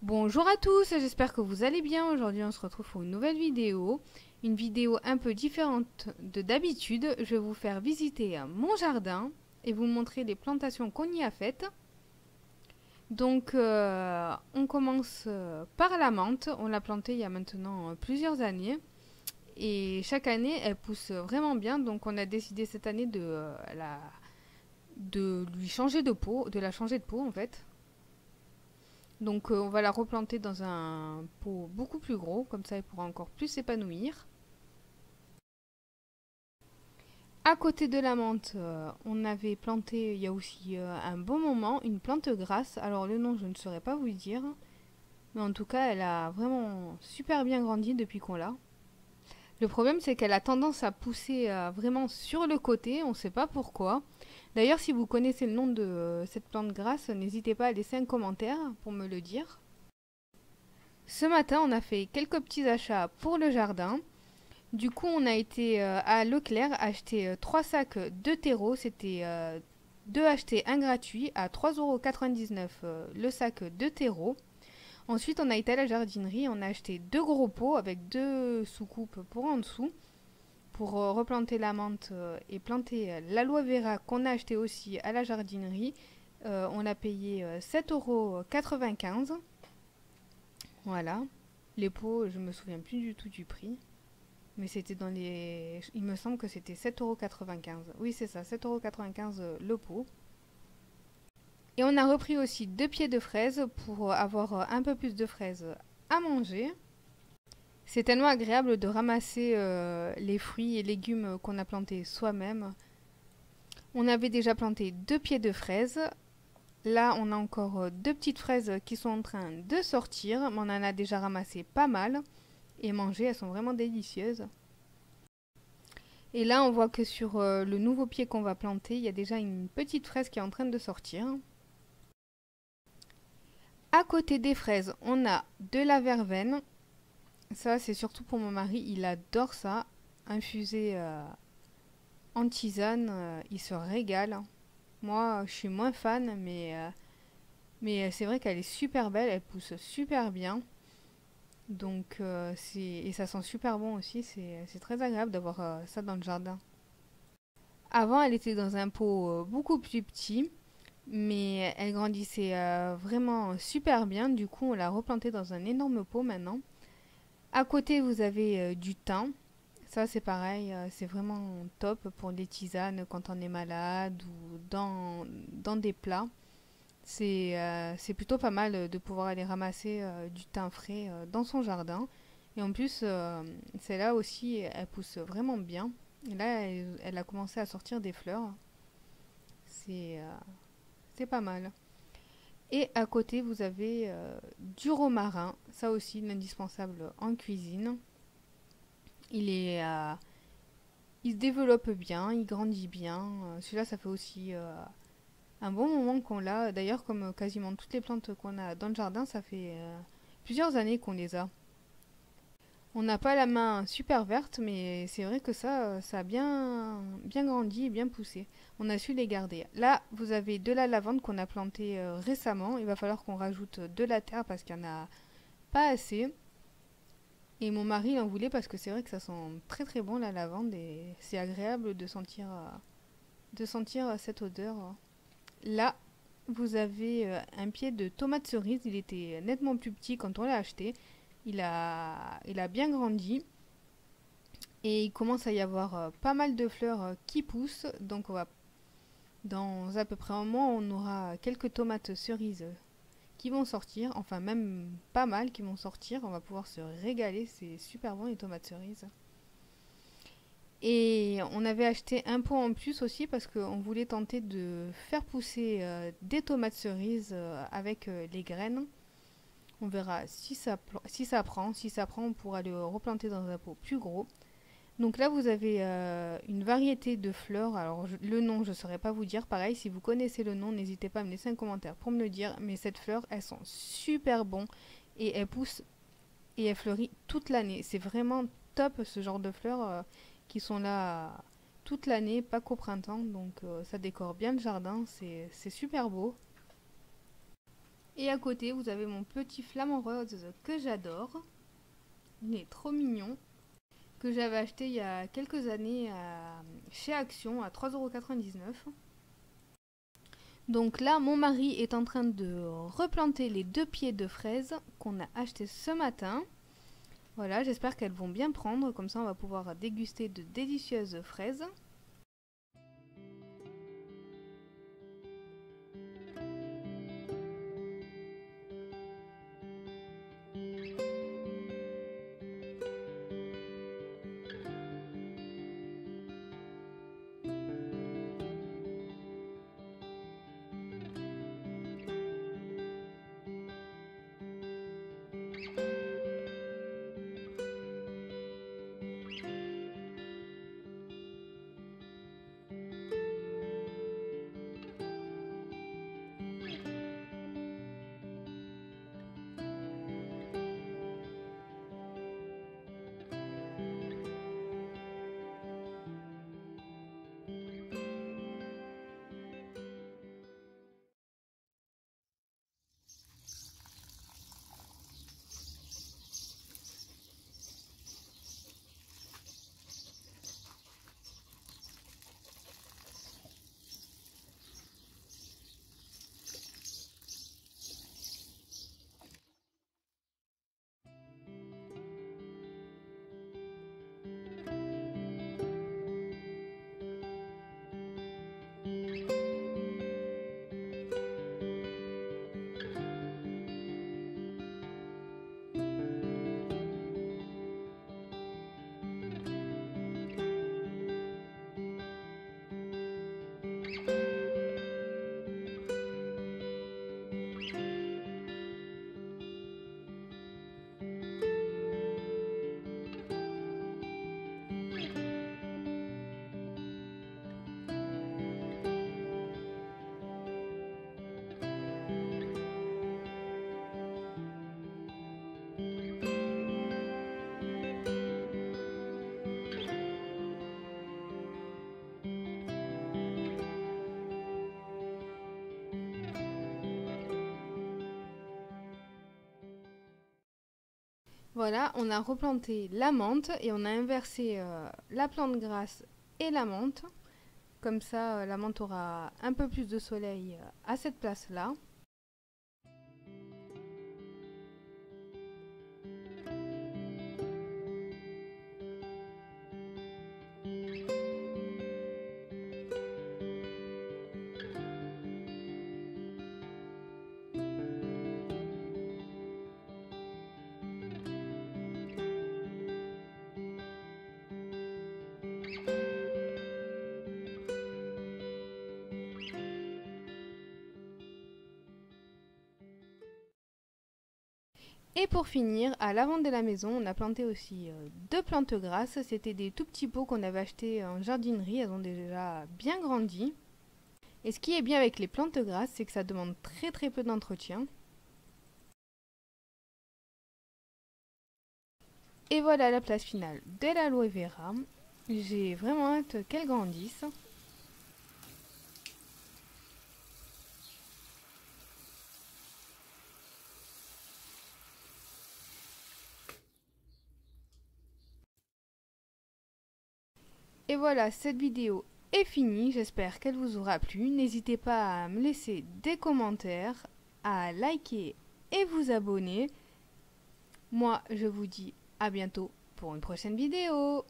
Bonjour à tous, j'espère que vous allez bien. Aujourd'hui on se retrouve pour une nouvelle vidéo. Une vidéo un peu différente de d'habitude. Je vais vous faire visiter mon jardin et vous montrer les plantations qu'on y a faites. Donc on commence par la menthe. On l'a plantée il y a maintenant plusieurs années. Et chaque année elle pousse vraiment bien. Donc on a décidé cette année de lui changer de pot, de la changer de pot en fait. Donc on va la replanter dans un pot beaucoup plus gros, comme ça elle pourra encore plus s'épanouir. À côté de la menthe, on avait planté il y a aussi un bon moment une plante grasse. Alors le nom je ne saurais pas vous le dire, mais en tout cas elle a vraiment super bien grandi depuis qu'on l'a. Le problème c'est qu'elle a tendance à pousser vraiment sur le côté, on ne sait pas pourquoi. D'ailleurs si vous connaissez le nom de cette plante grasse, n'hésitez pas à laisser un commentaire pour me le dire. Ce matin, on a fait quelques petits achats pour le jardin. Du coup, on a été à Leclerc acheter 3 sacs de terreau. C'était 2 achetés, un gratuit à 3,99 € le sac de terreau. Ensuite, on a été à la jardinerie. On a acheté 2 gros pots avec 2 soucoupes pour en dessous pour replanter la menthe et planter l'aloe vera qu'on a acheté aussi à la jardinerie. On a payé 7,95 €. Voilà. Les pots, je me souviens plus du tout du prix. Mais c'était dans les... Il me semble que c'était 7,95 €. Oui, c'est ça, 7,95 € le pot. Et on a repris aussi 2 pieds de fraises pour avoir un peu plus de fraises à manger. C'est tellement agréable de ramasser les fruits et légumes qu'on a plantés soi-même. On avait déjà planté 2 pieds de fraises. Là, on a encore 2 petites fraises qui sont en train de sortir. Mais on en a déjà ramassé pas mal. Et manger, elles sont vraiment délicieuses. Et là, on voit que sur le nouveau pied qu'on va planter, il y a déjà une petite fraise qui est en train de sortir. À côté des fraises, on a de la verveine. Ça, c'est surtout pour mon mari, il adore ça. Infusé en tisane, il se régale. Moi, je suis moins fan, mais c'est vrai qu'elle est super belle, elle pousse super bien. Donc, et ça sent super bon aussi, c'est très agréable d'avoir ça dans le jardin. Avant, elle était dans un pot beaucoup plus petit, mais elle grandissait vraiment super bien. Du coup, on l'a replantée dans un énorme pot maintenant. À côté, vous avez du thym. Ça, c'est pareil, c'est vraiment top pour les tisanes quand on est malade ou dans des plats. C'est plutôt pas mal de pouvoir aller ramasser du thym frais dans son jardin. Et en plus, celle-là aussi, elle pousse vraiment bien. Et là, elle a commencé à sortir des fleurs. C'est pas mal. Et à côté, vous avez du romarin. Ça aussi, indispensable en cuisine. Il est, il se développe bien, il grandit bien. Celui-là, ça fait aussi un bon moment qu'on l'a. D'ailleurs, comme quasiment toutes les plantes qu'on a dans le jardin, ça fait plusieurs années qu'on les a. On n'a pas la main super verte, mais c'est vrai que ça a bien grandi et bien poussé. On a su les garder. Là, vous avez de la lavande qu'on a plantée récemment. Il va falloir qu'on rajoute de la terre parce qu'il n'y en a pas assez. Et mon mari il en voulait parce que c'est vrai que ça sent très très bon la lavande et c'est agréable de sentir cette odeur. Là, vous avez un pied de tomate cerise. Il était nettement plus petit quand on l'a acheté. Il a bien grandi. Et il commence à y avoir pas mal de fleurs qui poussent. Donc dans à peu près un mois, on aura quelques tomates cerises qui vont sortir. Enfin même pas mal qui vont sortir. On va pouvoir se régaler. C'est super bon les tomates cerises. Et on avait acheté un pot en plus aussi parce qu'on voulait tenter de faire pousser des tomates cerises avec les graines. On verra si ça prend. Si ça prend, on pourra le replanter dans un pot plus gros. Donc là, vous avez une variété de fleurs. Alors, le nom, je ne saurais pas vous dire. Pareil, si vous connaissez le nom, n'hésitez pas à me laisser un commentaire pour me le dire. Mais cette fleur, elles sont super bonnes et elles poussent et elles fleurissent toute l'année. C'est vraiment top ce genre de fleurs qui sont là toute l'année, pas qu'au printemps. Donc, ça décore bien le jardin. C'est super beau. Et à côté, vous avez mon petit flamant rose que j'adore. Il est trop mignon. Que j'avais acheté il y a quelques années chez Action à 3,99 €. Donc là, mon mari est en train de replanter les 2 pieds de fraises qu'on a achetés ce matin. Voilà, j'espère qu'elles vont bien prendre. Comme ça, on va pouvoir déguster de délicieuses fraises. Voilà, on a replanté la menthe et on a inversé la plante grasse et la menthe. Comme ça, la menthe aura un peu plus de soleil à cette place-là. Et pour finir, à l'avant de la maison, on a planté aussi 2 plantes grasses. C'était des tout petits pots qu'on avait achetés en jardinerie. Elles ont déjà bien grandi. Et ce qui est bien avec les plantes grasses, c'est que ça demande très peu d'entretien. Et voilà la place finale de l'aloe vera. J'ai vraiment hâte qu'elle grandisse. Et voilà, cette vidéo est finie. J'espère qu'elle vous aura plu. N'hésitez pas à me laisser des commentaires, à liker et vous abonner. Moi, je vous dis à bientôt pour une prochaine vidéo.